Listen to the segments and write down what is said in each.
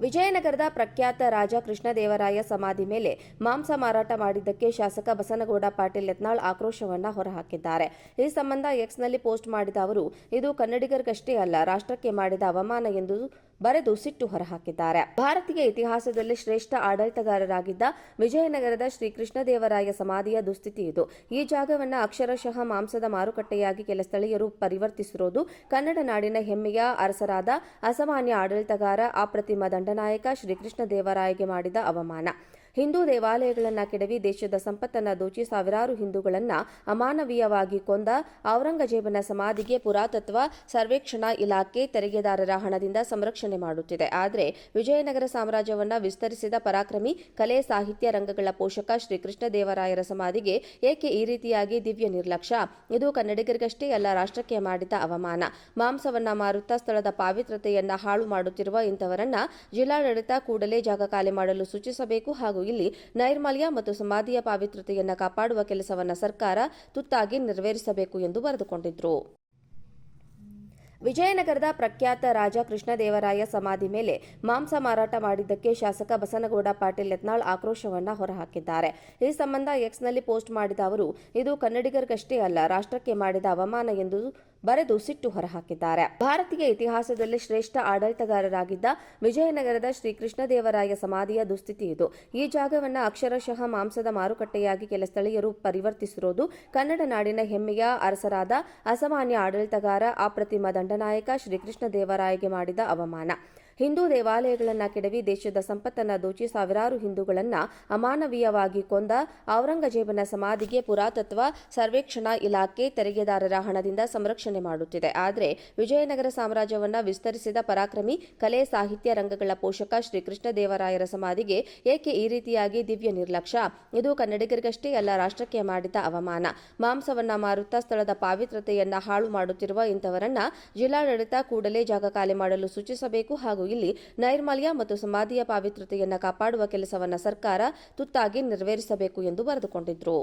ವಿಜಯನಗರದ ಪ್ರಖ್ಯಾತ ರಾಜ ಕೃಷ್ಣದೇವರಾಯ ಸಮಾಧಿ ಮೇಲೆ ಮಾಂಸ ಮಾರಾಟ ಮಾಡಿದ್ದಕ್ಕೆ ಶಾಸಕ ಬಸನಗೌಡ ಪಾಟೀಲ್ ಯತ್ನಾಳ್ ಆಕ್ರೋಶವನ್ನ ಹೊರಹಾಕಿದ್ದಾರೆ. ಈ ಸಂಬಂಧ ಎಕ್ಸ್ನಲ್ಲಿ ಪೋಸ್ಟ್ ಮಾಡಿದ ಅವರು, ಇದು ಕನ್ನಡಿಗರಿಗಷ್ಟೇ ಅಲ್ಲ, ರಾಷ್ಟ್ರಕ್ಕೆ ಮಾಡಿದ ಅವಮಾನ ಎಂದು ಬರೆದು ಸಿಟ್ಟು ಹೊರಹಾಕಿದ್ದಾರೆ. ಭಾರತೀಯ ಇತಿಹಾಸದಲ್ಲಿ ಶ್ರೇಷ್ಠ ಆಡಳಿತಗಾರರಾಗಿದ್ದ ವಿಜಯನಗರದ ಶ್ರೀ ಕೃಷ್ಣದೇವರಾಯ ಸಮಾಧಿಯ ದುಸ್ಥಿತಿ ಇದು. ಈ ಜಾಗವನ್ನು ಅಕ್ಷರಶಃ ಮಾಂಸದ ಮಾರುಕಟ್ಟೆಯಾಗಿ ಕೆಲ ಸ್ಥಳೀಯರು ಪರಿವರ್ತಿಸಿರುವುದು ಕನ್ನಡ ನಾಡಿನ ಹೆಮ್ಮೆಯ ಅರಸರಾದ ಅಸಾಮಾನ್ಯ ಆಡಳಿತಗಾರ ಅಪ್ರತಿಮ ದಂಡನಾಯಕ ಶ್ರೀ ಕೃಷ್ಣದೇವರಾಯಗೆ ಮಾಡಿದ ಅವಮಾನ. ಹಿಂದೂ ದೇವಾಲಯಗಳನ್ನು ಕೆಡವಿ ದೇಶದ ಸಂಪತ್ತನ್ನು ದೋಚಿ ಸಾವಿರಾರು ಹಿಂದೂಗಳನ್ನು ಅಮಾನವೀಯವಾಗಿ ಕೊಂದ ಔರಂಗಜೇಬನ ಸಮಾಧಿಗೆ ಪುರಾತತ್ವ ಸರ್ವೇಕ್ಷಣಾ ಇಲಾಖೆ ತೆರಿಗೆದಾರರ ಹಣದಿಂದ ಸಂರಕ್ಷಣೆ ಮಾಡುತ್ತಿದೆ. ಆದರೆ ವಿಜಯನಗರ ಸಾಮ್ರಾಜ್ಯವನ್ನು ವಿಸ್ತರಿಸಿದ ಪರಾಕ್ರಮಿ, ಕಲೆ ಸಾಹಿತ್ಯ ರಂಗಗಳ ಪೋಷಕ ಶ್ರೀ ಕೃಷ್ಣದೇವರಾಯರ ಸಮಾಧಿಗೆ ಏಕೆ ಈ ರೀತಿಯಾಗಿ ದಿವ್ಯ ನಿರ್ಲಕ್ಷ್ಯ? ಇದು ಕನ್ನಡಿಗರಿಗಷ್ಟೇ ಅಲ್ಲ, ರಾಷ್ಟ್ರಕ್ಕೆ ಮಾಡಿದ ಅವಮಾನ. ಮಾಂಸವನ್ನ ಮಾರುತ್ತಾ ಸ್ಥಳದ ಪಾವಿತ್ರತೆಯನ್ನ ಹಾಳು ಮಾಡುತ್ತಿರುವ ಇಂಥವರನ್ನ ಜಿಲ್ಲಾಡಳಿತ ಕೂಡಲೇ ಜಾಗ ಖಾಲಿ ಮಾಡಲು ಸೂಚಿಸಬೇಕು ಹಾಗೂ ಇಲ್ಲಿ ನೈರ್ಮಲ್ಯ ಮತ್ತು ಸಮಾಧಿಯ ಪಾವಿತ್ರತೆಯನ್ನು ಕಾಪಾಡುವ ಕೆಲಸವನ್ನು ಸರ್ಕಾರ ತುರ್ತಾಗಿ ನೆರವೇರಿಸಬೇಕು ಎಂದು ಬರೆದುಕೊಂಡಿದ್ರು. ವಿಜಯನಗರದ ಪ್ರಖ್ಯಾತ ರಾಜ ಕೃಷ್ಣದೇವರಾಯ ಸಮಾಧಿ ಮೇಲೆ ಮಾಂಸ ಮಾರಾಟ ಮಾಡಿದ್ದಕ್ಕೆ ಶಾಸಕ ಬಸನಗೌಡ ಪಾಟೀಲ್ ಯತ್ನಾಳ್ ಆಕ್ರೋಶವನ್ನ ಹೊರಹಾಕಿದ್ದಾರೆ. ಈ ಸಂಬಂಧ ಎಕ್ಸ್ನಲ್ಲಿ ಪೋಸ್ಟ್ ಮಾಡಿದ ಅವರು, ಇದು ಕನ್ನಡಿಗರಿಗಷ್ಟೇ ಅಲ್ಲ, ರಾಷ್ಟ್ರಕ್ಕೆ ಮಾಡಿದ ಅವಮಾನ ಎಂದು ಬರೆದು ಸಿಟ್ಟು ಹೊರಹಾಕಿದ್ದಾರೆ. ಭಾರತೀಯ ಇತಿಹಾಸದಲ್ಲಿ ಶ್ರೇಷ್ಠ ಆಡಳಿತಗಾರರಾಗಿದ್ದ ವಿಜಯನಗರದ ಶ್ರೀ ಕೃಷ್ಣದೇವರಾಯ ಸಮಾಧಿಯ ದುಸ್ಥಿತಿ ಇದು. ಈ ಜಾಗವನ್ನು ಅಕ್ಷರಶಃ ಮಾಂಸದ ಮಾರುಕಟ್ಟೆಯಾಗಿ ಕೆಲ ಸ್ಥಳೀಯರು ಪರಿವರ್ತಿಸಿರುವುದು ಕನ್ನಡ ನಾಡಿನ ಹೆಮ್ಮೆಯ ಅರಸರಾದ ಅಸಾಮಾನ್ಯ ಆಡಳಿತಗಾರ ಅಪ್ರತಿಮ ದಂಡನಾಯಕ ಶ್ರೀ ಕೃಷ್ಣದೇವರಾಯಗೆ ಮಾಡಿದ ಅವಮಾನ. ಹಿಂದೂ ದೇವಾಲಯಗಳನ್ನು ಕೆಡವಿ ದೇಶದ ಸಂಪತ್ತನ್ನು ದೋಚಿ ಸಾವಿರಾರು ಹಿಂದೂಗಳನ್ನು ಅಮಾನವೀಯವಾಗಿ ಕೊಂದ ಔರಂಗಜೇಬನ ಸಮಾಧಿಗೆ ಪುರಾತತ್ವ ಸರ್ವೇಕ್ಷಣಾ ಇಲಾಖೆ ತೆರಿಗೆದಾರರ ಹಣದಿಂದ ಸಂರಕ್ಷಣೆ ಮಾಡುತ್ತಿದೆ. ಆದರೆ ವಿಜಯನಗರ ಸಾಮ್ರಾಜ್ಯವನ್ನು ವಿಸ್ತರಿಸಿದ ಪರಾಕ್ರಮಿ, ಕಲೆ ಸಾಹಿತ್ಯ ರಂಗಗಳ ಪೋಷಕ ಶ್ರೀ ಕೃಷ್ಣದೇವರಾಯರ ಸಮಾಧಿಗೆ ಏಕೆ ಈ ರೀತಿಯಾಗಿ ದಿವ್ಯ ನಿರ್ಲಕ್ಷ್ಯ? ಇದು ಕನ್ನಡಿಗರಿಗಷ್ಟೇ ಅಲ್ಲ, ರಾಷ್ಟ್ರಕ್ಕೆ ಮಾಡಿದ ಅವಮಾನ. ಮಾಂಸವನ್ನ ಮಾರುತ್ತಾ ಸ್ಥಳದ ಪಾವಿತ್ರತೆಯನ್ನ ಹಾಳು ಮಾಡುತ್ತಿರುವ ಇಂಥವರನ್ನ ಜಿಲ್ಲಾಡಳಿತ ಕೂಡಲೇ ಜಾಗ ಖಾಲಿ ಮಾಡಲು ಸೂಚಿಸಬೇಕು ಹಾಗೂ ಇಲ್ಲಿ ನೈರ್ಮಲ್ಯ ಮತ್ತು ಸಮಾಧಿಯ ಪಾವಿತ್ರತೆಯನ್ನು ಕಾಪಾಡುವ ಕೆಲಸವನ್ನು ಸರ್ಕಾರ ತುರ್ತಾಗಿ ನೆರವೇರಿಸಬೇಕು ಎಂದು ಬರೆದುಕೊಂಡಿದ್ರು.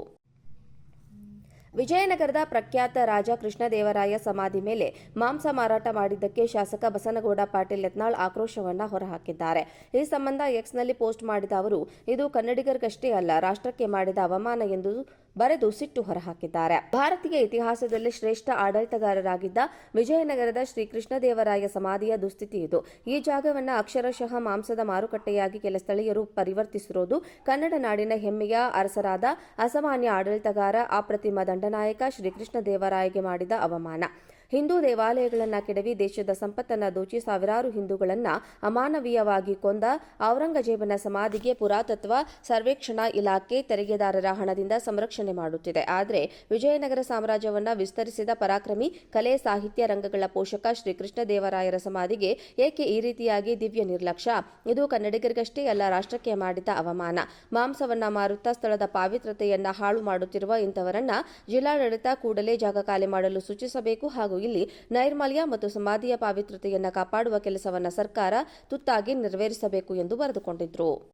ವಿಜಯನಗರದ ಪ್ರಖ್ಯಾತ ರಾಜ ಕೃಷ್ಣದೇವರಾಯ ಸಮಾಧಿ ಮೇಲೆ ಮಾಂಸ ಮಾರಾಟ ಮಾಡಿದ್ದಕ್ಕೆ ಶಾಸಕ ಬಸನಗೌಡ ಪಾಟೀಲ್ ಯತ್ನಾಳ್ ಆಕ್ರೋಶವನ್ನ ಹೊರಹಾಕಿದ್ದಾರೆ. ಈ ಸಂಬಂಧ ಎಕ್ಸ್ನಲ್ಲಿ ಪೋಸ್ಟ್ ಮಾಡಿದ ಅವರು, ಇದು ಕನ್ನಡಿಗರಿಗಷ್ಟೇ ಅಲ್ಲ, ರಾಷ್ಟ್ರಕ್ಕೆ ಮಾಡಿದ ಅವಮಾನ ಎಂದು ಬರೆದು ಸಿಟ್ಟು ಹೊರಹಾಕಿದ್ದಾರೆ. ಭಾರತೀಯ ಇತಿಹಾಸದಲ್ಲಿ ಶ್ರೇಷ್ಠ ಆಡಳಿತಗಾರರಾಗಿದ್ದ ವಿಜಯನಗರದ ಶ್ರೀ ಕೃಷ್ಣದೇವರಾಯ ಸಮಾಧಿಯ ದುಸ್ಥಿತಿ ಇದು. ಈ ಜಾಗವನ್ನು ಅಕ್ಷರಶಃ ಮಾಂಸದ ಮಾರುಕಟ್ಟೆಯಾಗಿ ಕೆಲ ಸ್ಥಳೀಯರು ಪರಿವರ್ತಿಸಿರುವುದು ಕನ್ನಡ ನಾಡಿನ ಹೆಮ್ಮೆಯ ಅರಸರಾದ ಅಸಾಮಾನ್ಯ ಆಡಳಿತಗಾರ ಅಪ್ರತಿಮ ದಂಡನಾಯಕ ಶ್ರೀ ಕೃಷ್ಣದೇವರಾಯಗೆ ಮಾಡಿದ ಅವಮಾನ. ಹಿಂದೂ ದೇವಾಲಯಗಳನ್ನು ಕೆಡವಿ ದೇಶದ ಸಂಪತ್ತನ್ನು ದೋಚಿ ಸಾವಿರಾರು ಹಿಂದೂಗಳನ್ನು ಅಮಾನವೀಯವಾಗಿ ಕೊಂದ ಔರಂಗಜೇಬನ ಸಮಾಧಿಗೆ ಪುರಾತತ್ವ ಸರ್ವೇಕ್ಷಣಾ ಇಲಾಖೆ ತೆರಿಗೆದಾರರ ಹಣದಿಂದ ಸಂರಕ್ಷಣೆ ಮಾಡುತ್ತಿದೆ. ಆದರೆ ವಿಜಯನಗರ ಸಾಮ್ರಾಜ್ಯವನ್ನು ವಿಸ್ತರಿಸಿದ ಪರಾಕ್ರಮಿ, ಕಲೆ ಸಾಹಿತ್ಯ ರಂಗಗಳ ಪೋಷಕ ಶ್ರೀ ಕೃಷ್ಣದೇವರಾಯರ ಸಮಾಧಿಗೆ ಏಕೆ ಈ ರೀತಿಯಾಗಿ ದಿವ್ಯ ನಿರ್ಲಕ್ಷ್ಯ? ಇದು ಕನ್ನಡಿಗರಿಗಷ್ಟೇ ಅಲ್ಲ, ರಾಷ್ಟ್ರಕ್ಕೆ ಮಾಡಿದ ಅವಮಾನ. ಮಾಂಸವನ್ನ ಮಾರುತ್ತಾ ಸ್ಥಳದ ಪಾವಿತ್ರತೆಯನ್ನ ಹಾಳು ಮಾಡುತ್ತಿರುವ ಇಂಥವರನ್ನ ಜಿಲ್ಲಾಡಳಿತ ಕೂಡಲೇ ಜಾಗ ಖಾಲಿ ಮಾಡಲು ಸೂಚಿಸಬೇಕು ಹಾಗೂ ಇಲ್ಲಿ ನೈರ್ಮಲ್ಯ ಮತ್ತು ಸಮಾಧಿಯ ಪಾವಿತ್ರತೆಯನ್ನು ಕಾಪಾಡುವ ಕೆಲಸವನ್ನು ಸರ್ಕಾರ ತುರ್ತಾಗಿ ನೆರವೇರಿಸಬೇಕು ಎಂದು ಬರೆದುಕೊಂಡಿದ್ರು.